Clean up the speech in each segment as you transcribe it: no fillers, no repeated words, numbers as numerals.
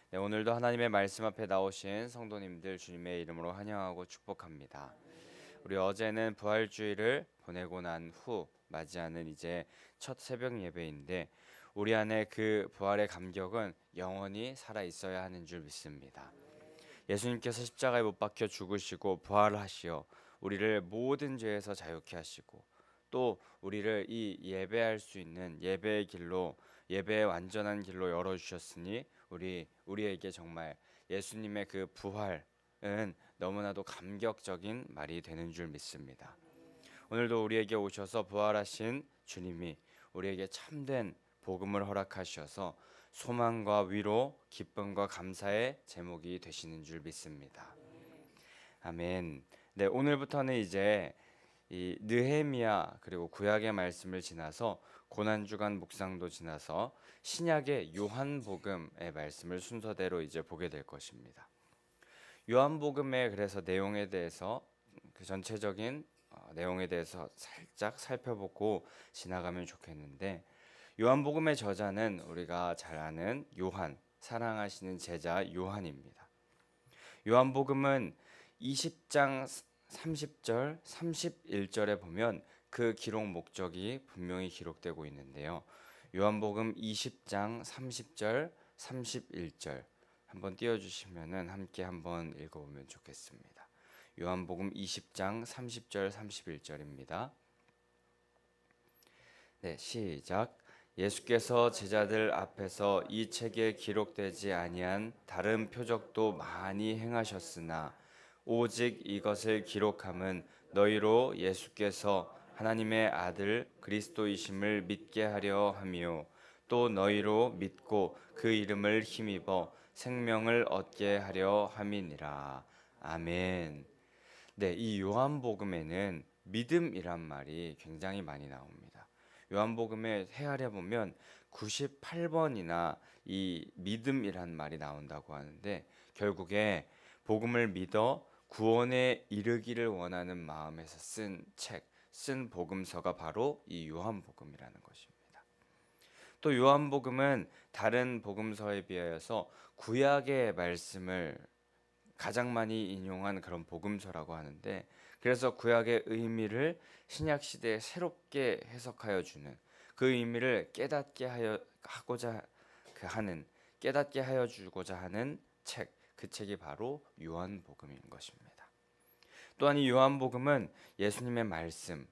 네, 오늘도 하나님의 말씀 앞에 나오신 성도님들 주님의 이름으로 환영하고 축복합니다. 우리 어제는 부활주일을 보내고 난 후 맞이하는 이제 첫 새벽 예배인데 우리 안에 그 부활의 감격은 영원히 살아 있어야 하는 줄 믿습니다. 예수님께서 십자가에 못 박혀 죽으시고 부활하시어 우리를 모든 죄에서 자유케 하시고 또 우리를 이 예배할 수 있는 예배의 길로 예배의 완전한 길로 열어 주셨으니 우리에게 정말 예수님의 그 부활은 너무나도 감격적인 말이 되는 줄 믿습니다. 오늘도 우리에게 오셔서 부활하신 주님이 우리에게 참된 복음을 허락하셔서 소망과 위로, 기쁨과 감사의 제목이 되시는 줄 믿습니다. 아멘. 네, 오늘부터는 이제 이 느헤미야 그리고 구약의 말씀을 지나서 고난주간 묵상도 지나서 신약의 요한복음의 말씀을 순서대로 이제 보게 될 것입니다. 요한복음의 그래서 내용에 대해서 그 전체적인 내용에 대해서 살짝 살펴보고 지나가면 좋겠는데 요한복음의 저자는 우리가 잘 아는 요한, 사랑하시는 제자 요한입니다. 요한복음은 20장 30절, 31절에 보면 그 기록 목적이 분명히 기록되고 있는데요. 요한복음 20장 30절, 31절 한번 띄워주시면은 함께 한번 읽어보면 좋겠습니다. 요한복음 20장 30절, 31절입니다. 네, 시작. 예수께서 제자들 앞에서 이 책에 기록되지 아니한 다른 표적도 많이 행하셨으나 오직 이것을 기록함은 너희로 예수께서 하나님의 아들 그리스도이심을 믿게 하려 함이요 또 너희로 믿고 그 이름을 힘입어 생명을 얻게 하려 함이니라. 아멘. 네, 이 요한복음에는 믿음이란 말이 굉장히 많이 나옵니다. 요한복음에 헤아려 보면 98번이나 이 믿음이란 말이 나온다고 하는데 결국에 복음을 믿어 구원에 이르기를 원하는 마음에서 쓴 복음서가 바로 이 요한복음이라는 것입니다. 또 요한복음은 다른 복음서에 비하여서 구약의 말씀을 가장 많이 인용한 그런 복음서라고 하는데 그래서 구약의 의미를 신약 시대에 새롭게 해석하여 주는 그 의미를 깨닫게 하여 주고자 하는 책, 그 책이 바로 요한복음인 것입니다. 또한 이 요한복음은 예수님의 말씀,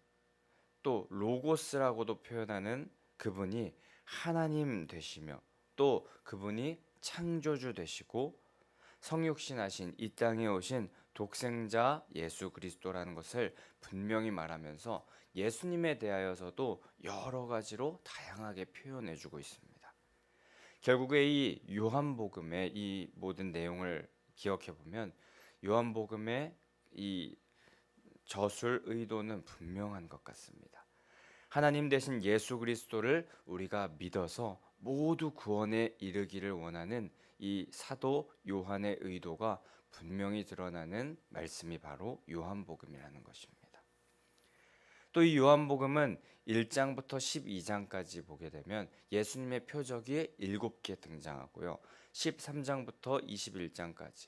또 로고스라고도 표현하는 그분이 하나님 되시며 또 그분이 창조주 되시고 성육신하신 이 땅에 오신 독생자 예수 그리스도라는 것을 분명히 말하면서 예수님에 대하여서도 여러 가지로 다양하게 표현해 주고 있습니다. 결국에 이 요한복음의 이 모든 내용을 기억해 보면 요한복음의 이 저술 의도는 분명한 것 같습니다. 하나님 대신 예수 그리스도를 우리가 믿어서 모두 구원에 이르기를 원하는 이 사도 요한의 의도가 분명히 드러나는 말씀이 바로 요한복음이라는 것입니다. 또 이 요한복음은 1장부터 12장까지 보게 되면 예수님의 표적이 7개 등장하고요. 13장부터 21장까지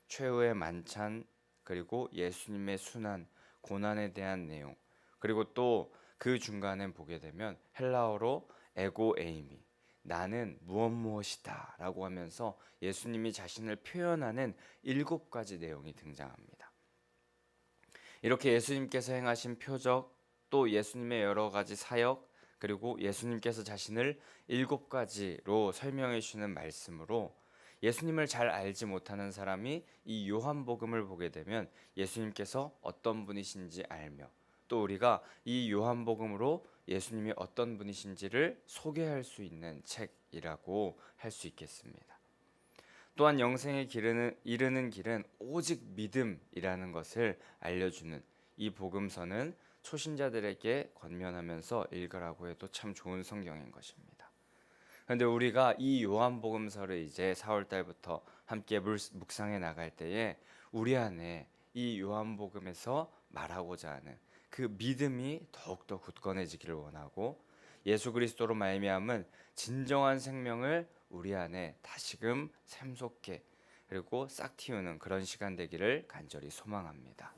최후의 만찬 그리고 예수님의 순환, 고난에 대한 내용 그리고 또 그 중간에 보게 되면 헬라어로 에고 에이미 나는 무엇이다 라고 하면서 예수님이 자신을 표현하는 7가지 내용이 등장합니다. 이렇게 예수님께서 행하신 표적 또 예수님의 여러 가지 사역 그리고 예수님께서 자신을 7가지로 설명해 주시는 말씀으로 예수님을 잘 알지 못하는 사람이 이 요한복음을 보게 되면 예수님께서 어떤 분이신지 알며 또 우리가 이 요한복음으로 예수님이 어떤 분이신지를 소개할 수 있는 책이라고 할 수 있겠습니다. 또한 영생에 이르는 길은 오직 믿음이라는 것을 알려주는 이 복음서는 초신자들에게 권면하면서 읽으라고 해도 참 좋은 성경인 것입니다. 그런데 우리가 이 요한복음서를 이제 4월 달부터 함께 묵상해 나갈 때에 우리 안에 이 요한복음에서 말하고자 하는 그 믿음이 더욱더 굳건해지기를 원하고 예수 그리스도로 말미암은 진정한 생명을 우리 안에 다시금 샘솟게 그리고 싹 틔우는 그런 시간 되기를 간절히 소망합니다.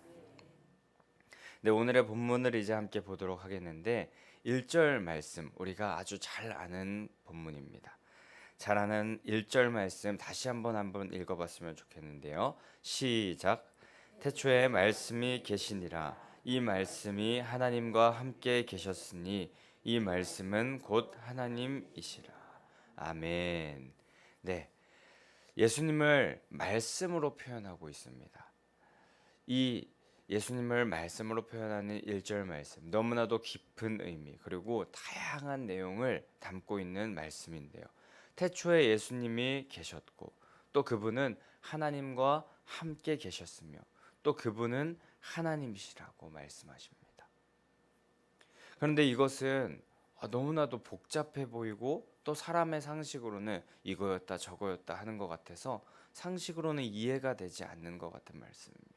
네, 오늘의 본문을 이제 함께 보도록 하겠는데 1절 말씀 우리가 아주 잘 아는 본문입니다. 잘 아는 1절 말씀 다시 한번 읽어봤으면 좋겠는데요. 시작. 태초에 말씀이 계시니라. 이 말씀이 하나님과 함께 계셨으니 이 말씀은 곧 하나님이시라. 아멘. 네, 예수님을 말씀으로 표현하고 있습니다. 이 예수님을 말씀으로 표현하는 1절 말씀 너무나도 깊은 의미 그리고 다양한 내용을 담고 있는 말씀인데요. 태초에 예수님이 계셨고 또 그분은 하나님과 함께 계셨으며 또 그분은 하나님이시라고 말씀하십니다. 그런데 이것은 너무나도 복잡해 보이고 또 사람의 상식으로는 이거였다 저거였다 하는 것 같아서 상식으로는 이해가 되지 않는 것 같은 말씀입니다.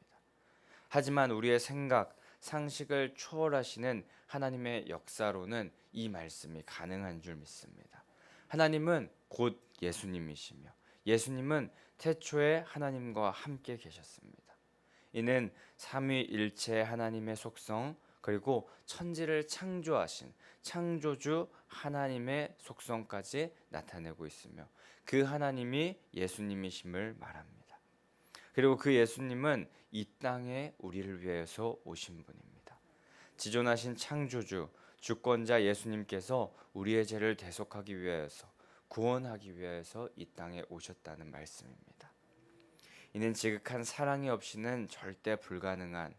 하지만 우리의 생각, 상식을 초월하시는 하나님의 역사로는 이 말씀이 가능한 줄 믿습니다. 하나님은 곧 예수님이시며 예수님은 태초에 하나님과 함께 계셨습니다. 이는 삼위일체 하나님의 속성 그리고 천지를 창조하신 창조주 하나님의 속성까지 나타내고 있으며 그 하나님이 예수님이심을 말합니다. 그리고 그 예수님은 이 땅에 우리를 위해서 오신 분입니다. 지존하신 창조주, 주권자 예수님께서 우리의 죄를 대속하기 위해서 구원하기 위해서 이 땅에 오셨다는 말씀입니다. 이는 지극한 사랑이 없이는 절대 불가능한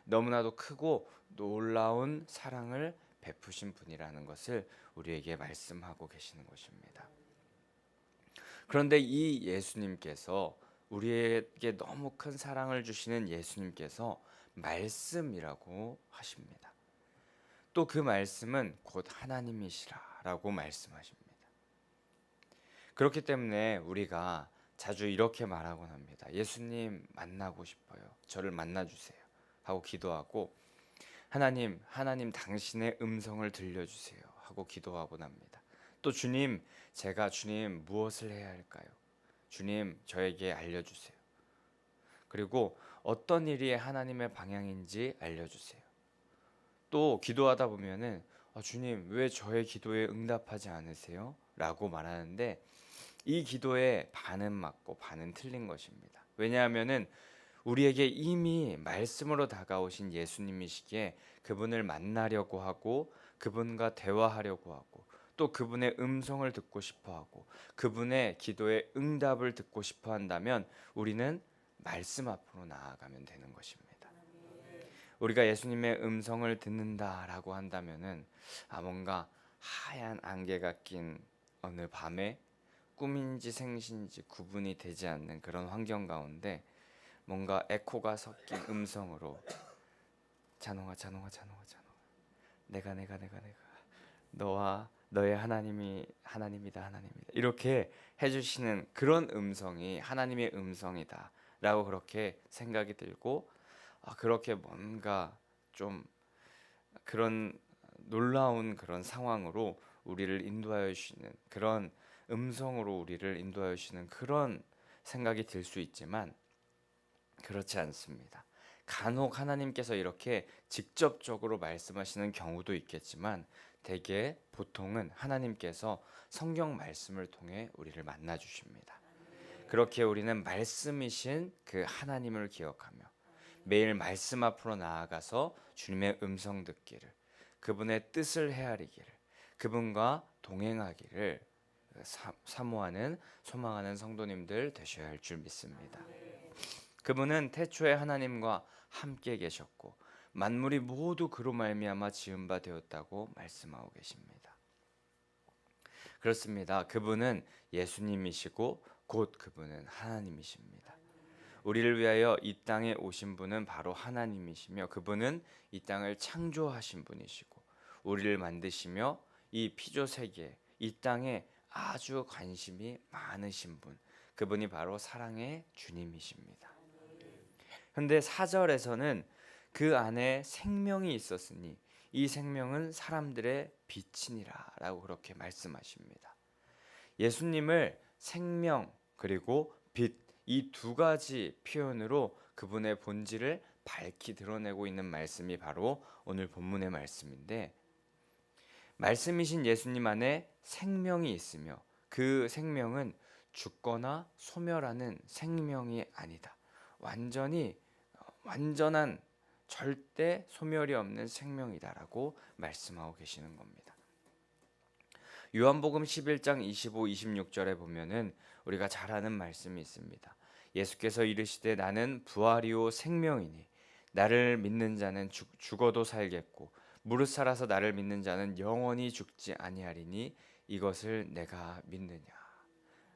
너무나도 크고 놀라운 사랑을 베푸신 분이라는 것을 우리에게 말씀하고 계시는 것입니다. 그런데 이 예수님께서 우리에게 너무 큰 사랑을 주시는 예수님께서 말씀이라고 하십니다. 또 그 말씀은 곧 하나님이시라라고 말씀하십니다. 그렇기 때문에 우리가 자주 이렇게 말하곤 합니다. 예수님 만나고 싶어요. 저를 만나주세요. 하고 기도하고 하나님 당신의 음성을 들려주세요. 하고 기도하곤 합니다. 또 주님 무엇을 해야 할까요? 주님 저에게 알려주세요. 그리고 어떤 일이 하나님의 방향인지 알려주세요. 또 기도하다 보면은 주님 왜 저의 기도에 응답하지 않으세요? 라고 말하는데 이 기도에 반은 맞고 반은 틀린 것입니다. 왜냐하면은 우리에게 이미 말씀으로 다가오신 예수님이시기에 그분을 만나려고 하고 그분과 대화하려고 하고 또 그분의 음성을 듣고 싶어 하고 그분의 기도에 응답을 듣고 싶어 한다면 우리는 말씀 앞으로 나아가면 되는 것입니다. 우리가 예수님의 음성을 듣는다라고 한다면은 뭔가 하얀 안개가 낀 어느 밤에 꿈인지 생신인지 구분이 되지 않는 그런 환경 가운데 뭔가 에코가 섞인 음성으로 찬홍아 내가 너와 너의 하나님이다 이렇게 해주시는 그런 음성이 하나님의 음성이다 라고 그렇게 생각이 들고 그렇게 뭔가 좀 그런 놀라운 그런 상황으로 우리를 인도하여 주시는 그런 음성으로 우리를 인도하여 주시는 그런 생각이 들 수 있지만 그렇지 않습니다. 간혹 하나님께서 이렇게 직접적으로 말씀하시는 경우도 있겠지만 대개 보통은 하나님께서 성경 말씀을 통해 우리를 만나 주십니다. 그렇게 우리는 말씀이신 그 하나님을 기억하며 매일 말씀 앞으로 나아가서 주님의 음성 듣기를 그분의 뜻을 헤아리기를 그분과 동행하기를 사모하는 소망하는 성도님들 되셔야 할 줄 믿습니다. 그분은 태초에 하나님과 함께 계셨고 만물이 모두 그로 말미암아 지은 바 되었다고 말씀하고 계십니다. 그렇습니다. 그분은 예수님이시고 곧 그분은 하나님이십니다. 우리를 위하여 이 땅에 오신 분은 바로 하나님이시며 그분은 이 땅을 창조하신 분이시고 우리를 만드시며 이 피조 세계 이 땅에 아주 관심이 많으신 분 그분이 바로 사랑의 주님이십니다. 그런데 4절에서는 그 안에 생명이 있었으니 이 생명은 사람들의 빛이니라 라고 그렇게 말씀하십니다. 예수님을 생명 그리고 빛, 이 두 가지 표현으로 그분의 본질을 밝히 드러내고 있는 말씀이 바로 오늘 본문의 말씀인데, 말씀이신 예수님 안에 생명이 있으며 그 생명은 죽거나 소멸하는 생명이 아니다. 완전한 절대 소멸이 없는 생명이다라고 말씀하고 계시는 겁니다. 요한복음 11장 25, 26절에 보면은 우리가 잘 아는 말씀이 있습니다. 예수께서 이르시되 나는 부활이요 생명이니 나를 믿는 자는 죽어도 살겠고 무릇 살아서 나를 믿는 자는 영원히 죽지 아니하리니 이것을 내가 믿느냐.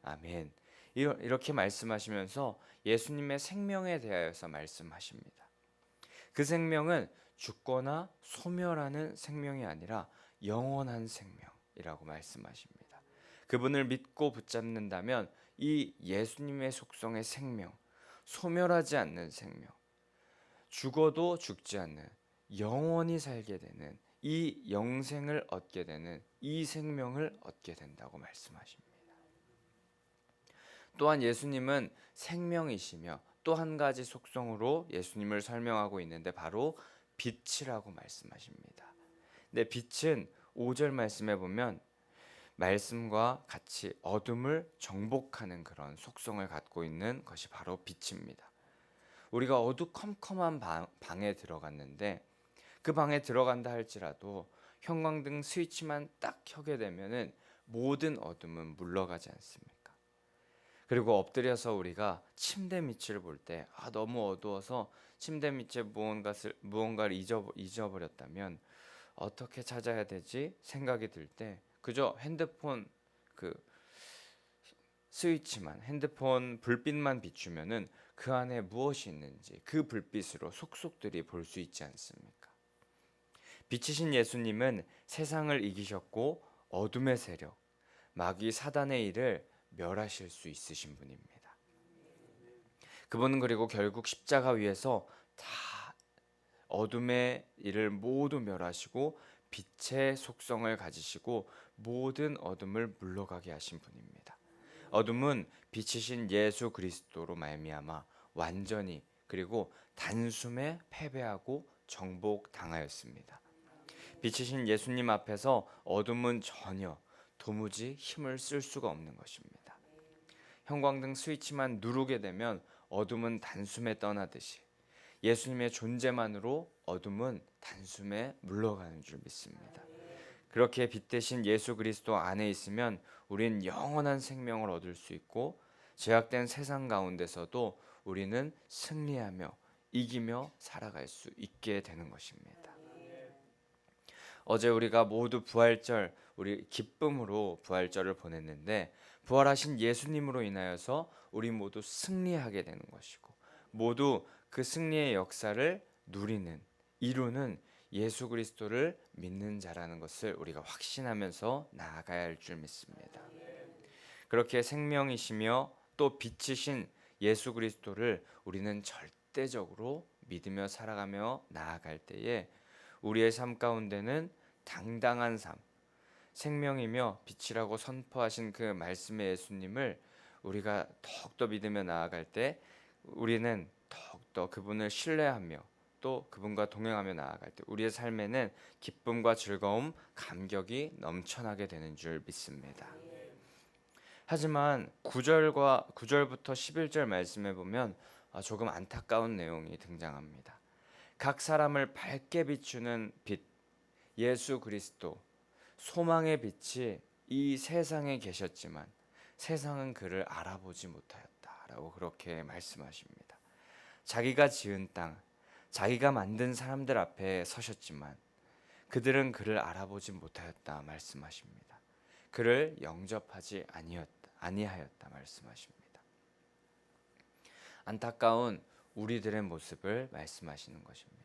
아멘. 이렇게 말씀하시면서 예수님의 생명에 대하여서 말씀하십니다. 그 생명은 죽거나 소멸하는 생명이 아니라 영원한 생명이라고 말씀하십니다. 그분을 믿고 붙잡는다면 이 예수님의 속성의 생명, 소멸하지 않는 생명, 죽어도 죽지 않는, 영원히 살게 되는 이 영생을 얻게 되는 이 생명을 얻게 된다고 말씀하십니다. 또한 예수님은 생명이시며 또 한 가지 속성으로 예수님을 설명하고 있는데 바로 빛이라고 말씀하십니다. 근데 빛은 5절 말씀에 보면 말씀과 같이 어둠을 정복하는 그런 속성을 갖고 있는 것이 바로 빛입니다. 우리가 어두컴컴한 방에 들어갔는데 그 방에 들어간다 할지라도 형광등 스위치만 딱 켜게 되면은 모든 어둠은 물러가지 않습니까? 그리고 엎드려서 우리가 침대 밑을 볼 때 너무 어두워서 침대 밑에 무언가를 잊어버렸다면 어떻게 찾아야 되지 생각이 들 때 그저 핸드폰 그 스위치만, 핸드폰 불빛만 비추면은 그 안에 무엇이 있는지 그 불빛으로 속속들이 볼 수 있지 않습니까? 빛이신 예수님은 세상을 이기셨고 어둠의 세력, 마귀 사단의 일을 멸하실 수 있으신 분입니다. 그분은 그리고 결국 십자가 위에서 다 어둠의 일을 모두 멸하시고 빛의 속성을 가지시고 모든 어둠을 물러가게 하신 분입니다. 어둠은 빛이신 예수 그리스도로 말미암아 완전히 그리고 단숨에 패배하고 정복당하였습니다. 빛이신 예수님 앞에서 어둠은 전혀 도무지 힘을 쓸 수가 없는 것입니다. 형광등 스위치만 누르게 되면 어둠은 단숨에 떠나듯이 예수님의 존재만으로 어둠은 단숨에 물러가는 줄 믿습니다. 그렇게 빛 대신 예수 그리스도 안에 있으면 우린 영원한 생명을 얻을 수 있고 제약된 세상 가운데서도 우리는 승리하며 이기며 살아갈 수 있게 되는 것입니다. 어제 우리가 모두 부활절, 우리 기쁨으로 부활절을 보냈는데 부활하신 예수님으로 인하여서 우리 모두 승리하게 되는 것이고 모두 그 승리의 역사를 이루는 예수 그리스도를 믿는 자라는 것을 우리가 확신하면서 나아가야 할 줄 믿습니다. 그렇게 생명이시며 또 빛이신 예수 그리스도를 우리는 절대적으로 믿으며 살아가며 나아갈 때에 우리의 삶 가운데는 당당한 삶, 생명이며 빛이라고 선포하신 그 말씀의 예수님을 우리가 더욱더 믿으며 나아갈 때 우리는 더욱더 그분을 신뢰하며 또 그분과 동행하며 나아갈 때 우리의 삶에는 기쁨과 즐거움, 감격이 넘쳐나게 되는 줄 믿습니다. 하지만 9절부터 11절 말씀에 보면 조금 안타까운 내용이 등장합니다. 각 사람을 밝게 비추는 빛, 예수 그리스도, 소망의 빛이 이 세상에 계셨지만 세상은 그를 알아보지 못하였다라고 그렇게 말씀하십니다. 자기가 지은 땅, 자기가 만든 사람들 앞에 서셨지만 그들은 그를 알아보지 못하였다 말씀하십니다. 그를 영접하지 아니하였다 말씀하십니다. 안타까운 우리들의 모습을 말씀하시는 것입니다.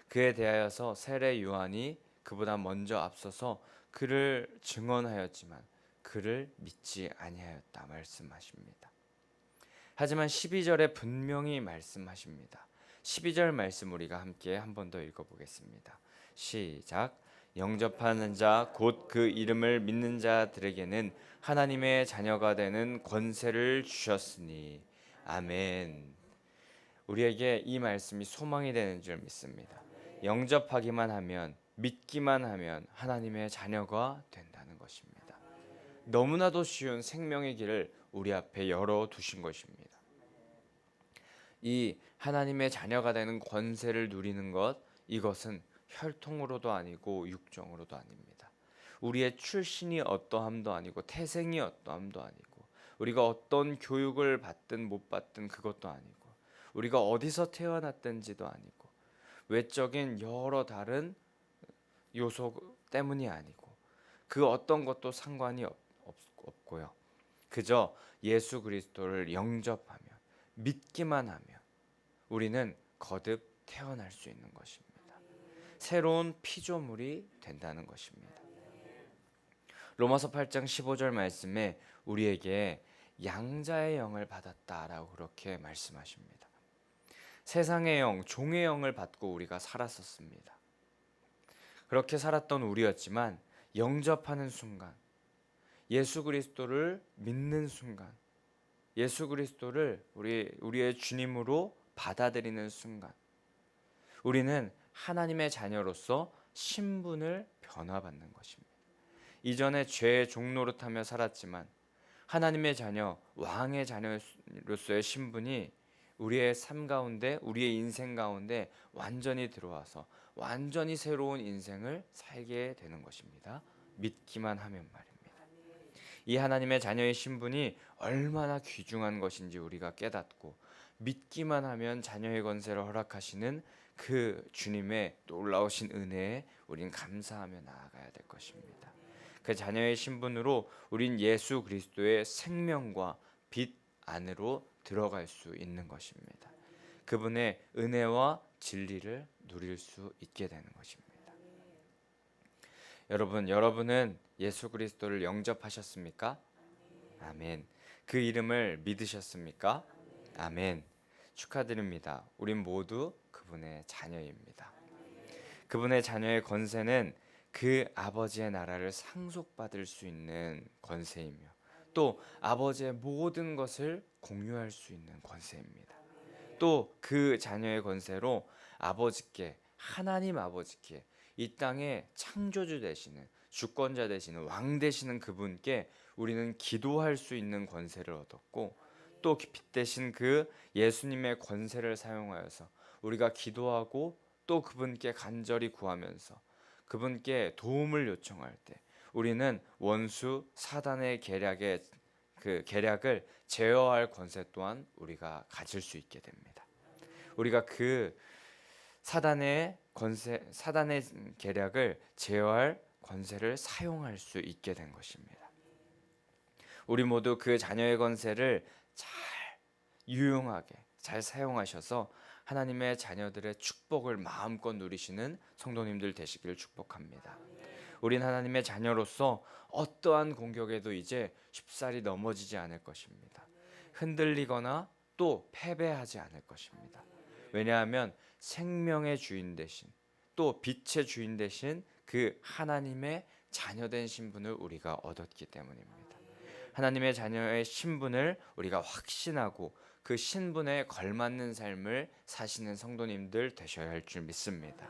그에 대하여서 세례 요한이 그보다 먼저 앞서서 그를 증언하였지만 그를 믿지 아니하였다 말씀하십니다. 하지만 12절에 분명히 말씀하십니다. 12절 말씀 우리가 함께 한 번 더 읽어보겠습니다. 시작. 영접하는 자 곧 그 이름을 믿는 자들에게는 하나님의 자녀가 되는 권세를 주셨으니 아멘. 우리에게 이 말씀이 소망이 되는 줄 믿습니다. 영접하기만 하면 믿기만 하면 하나님의 자녀가 된다는 것입니다. 너무나도 쉬운 생명의 길을 우리 앞에 열어 두신 것입니다. 이 하나님의 자녀가 되는 권세를 누리는 것, 이것은 혈통으로도 아니고 육정으로도 아닙니다. 우리의 출신이 어떠함도 아니고 태생이 어떠함도 아니고 우리가 어떤 교육을 받든 못 받든 그것도 아니고 우리가 어디서 태어났든지도 아니고 외적인 여러 다른 요소 때문이 아니고 그 어떤 것도 상관이 없고요. 그저 예수 그리스도를 영접하며 믿기만 하면 우리는 거듭 태어날 수 있는 것입니다. 새로운 피조물이 된다는 것입니다. 로마서 8장 15절 말씀에 우리에게 양자의 영을 받았다라고 그렇게 말씀하십니다. 세상의 영, 종의 영을 받고 우리가 살았었습니다. 그렇게 살았던 우리였지만 영접하는 순간, 예수 그리스도를 믿는 순간, 예수 그리스도를 우리의 주님으로 받아들이는 순간 우리는 하나님의 자녀로서 신분을 변화받는 것입니다. 이전에 죄의 종노릇하며 살았지만 하나님의 자녀, 왕의 자녀로서의 신분이 우리의 삶 가운데, 우리의 인생 가운데 완전히 들어와서 완전히 새로운 인생을 살게 되는 것입니다. 믿기만 하면 말입니다. 이 하나님의 자녀의 신분이 얼마나 귀중한 것인지 우리가 깨닫고 믿기만 하면 자녀의 권세를 허락하시는 그 주님의 놀라우신 은혜에 우린 감사하며 나아가야 될 것입니다. 그 자녀의 신분으로 우린 예수 그리스도의 생명과 빛 안으로 들어갈 수 있는 것입니다. 그분의 은혜와 진리를 누릴 수 있게 되는 것입니다. 여러분은 예수 그리스도를 영접하셨습니까? 아멘. 그 이름을 믿으셨습니까? 아멘. 축하드립니다. 우린 모두 그분의 자녀입니다. 그분의 자녀의 권세는 그 아버지의 나라를 상속받을 수 있는 권세이며 또 아버지의 모든 것을 공유할 수 있는 권세입니다. 또 그 자녀의 권세로 아버지께, 하나님 아버지께 이 땅의 창조주 되시는, 주권자 되시는, 왕 되시는 그분께 우리는 기도할 수 있는 권세를 얻었고 또 빛 대신 그 예수님의 권세를 사용하여서 우리가 기도하고 또 그분께 간절히 구하면서 그분께 도움을 요청할 때 우리는 원수 사단의 계략을 제어할 권세 또한 우리가 가질 수 있게 됩니다. 우리가 그 사단의 계략을 제어할 권세를 사용할 수 있게 된 것입니다. 우리 모두 그 자녀의 권세를 잘 유용하게 잘 사용하셔서 하나님의 자녀들의 축복을 마음껏 누리시는 성도님들 되시기를 축복합니다. 우린 하나님의 자녀로서 어떠한 공격에도 이제 쉽사리 넘어지지 않을 것입니다. 흔들리거나 또 패배하지 않을 것입니다. 왜냐하면 생명의 주인 되신 또 빛의 주인 되신 그 하나님의 자녀된 신분을 우리가 얻었기 때문입니다. 하나님의 자녀의 신분을 우리가 확신하고 그 신분에 걸맞는 삶을 사시는 성도님들 되셔야 할 줄 믿습니다.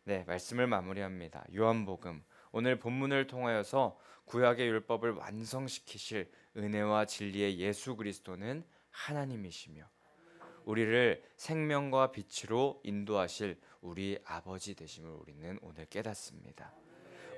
네, 말씀을 마무리합니다. 요한복음 오늘 본문을 통하여서 구약의 율법을 완성시키실 은혜와 진리의 예수 그리스도는 하나님이시며 우리를 생명과 빛으로 인도하실 우리 아버지 되심을 우리는 오늘 깨닫습니다.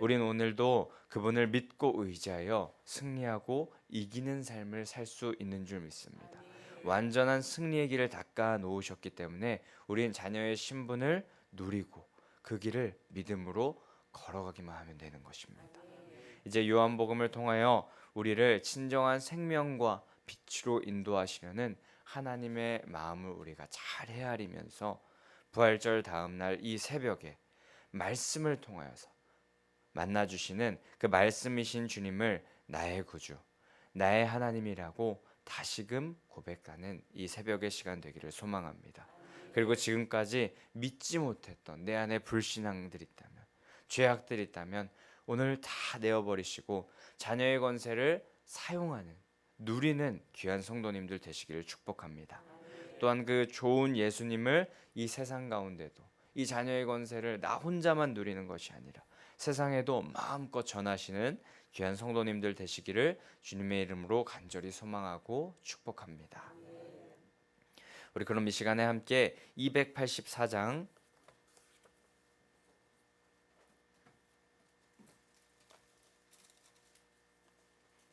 우리는 오늘도 그분을 믿고 의지하여 승리하고 이기는 삶을 살 수 있는 줄 믿습니다. 완전한 승리의 길을 닦아 놓으셨기 때문에 우리는 자녀의 신분을 누리고 그 길을 믿음으로 걸어가기만 하면 되는 것입니다. 이제 요한복음을 통하여 우리를 진정한 생명과 빛으로 인도하시려는 하나님의 마음을 우리가 잘 헤아리면서 부활절 다음 날 이 새벽에 말씀을 통하여서 만나주시는 그 말씀이신 주님을 나의 구주, 나의 하나님이라고 다시금 고백하는 이 새벽의 시간 되기를 소망합니다. 그리고 지금까지 믿지 못했던 내 안에 불신앙들이 있다면 죄악들이 있다면 오늘 다 내어버리시고 자녀의 권세를 사용하는, 누리는 귀한 성도님들 되시기를 축복합니다. 또한 그 좋은 예수님을 이 세상 가운데도 이 자녀의 권세를 나 혼자만 누리는 것이 아니라 세상에도 마음껏 전하시는 귀한 성도님들 되시기를 주님의 이름으로 간절히 소망하고 축복합니다. 우리 그럼 이 시간에 함께 284장